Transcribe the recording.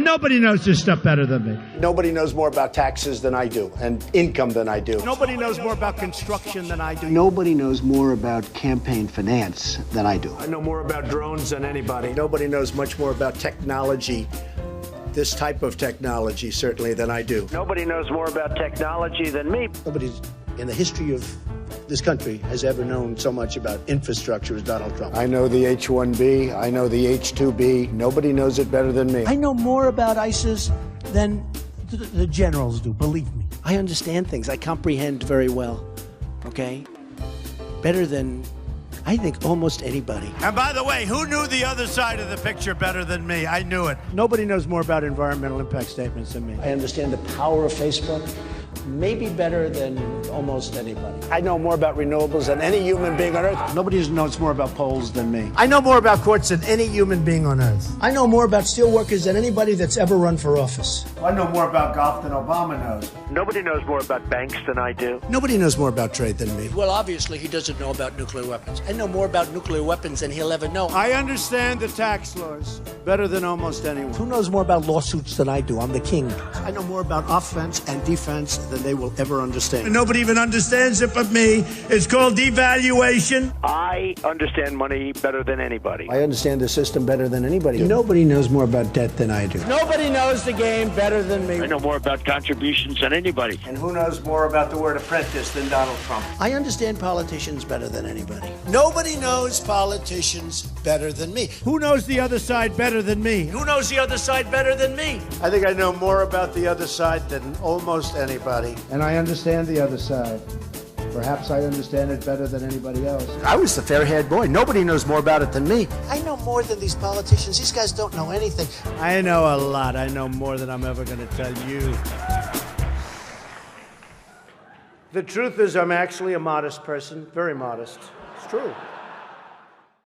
nobody knows this stuff better than me. Nobody knows more about taxes than I do and income than I do. Nobody knows more about construction than I do. Nobody knows more about campaign finance than I do. I know more about drones than anybody. Nobody knows much more about technology, this type of technology, certainly, than I do. Nobody knows more about technology than me. Nobody in the history of this country has ever known so much about infrastructure as Donald Trump. I know the H-1B. I know the H-2B. Nobody knows it better than me. I know more about ISIS than the generals do, believe me. I understand things. I comprehend very well, okay? Better than, I think, almost anybody. And by the way, who knew the other side of the picture better than me? I knew it. Nobody knows more about environmental impact statements than me. I understand the power of Facebook maybe better than almost anybody. I know more about renewables than any human being on Earth. Nobody knows more about polls than me. I know more about courts than any human being on earth. I know more about steelworkers than anybody that's ever run for office. I know more about golf than Obama knows. Nobody knows more about banks than I do. Nobody knows more about trade than me. Well, obviously, he doesn't know about nuclear weapons. I know more about nuclear weapons than he'll ever know. I understand the tax laws better than almost anyone. Who knows more about lawsuits than I do? I'm the king. I know more about offense and defense than they will ever understand. Nobody even understands it but me. It's called devaluation. I understand money better than anybody. I understand the system better than anybody. Nobody knows more about debt than I do. Nobody knows the game better than me. I know more about contributions than anybody. And who knows more about the word apprentice than Donald Trump? I understand politicians better than anybody. Nobody knows politicians better than me. Who knows the other side better than me? Who knows the other side better than me? I think I know more about the other side than almost anybody. And I understand the other side. Perhaps I understand it better than anybody else. I was the fair-haired boy. Nobody knows more about it than me. I know more than these politicians. These guys don't know anything. I know a lot. I know more than I'm ever going to tell you. The truth is, I'm actually a modest person. Very modest. It's true.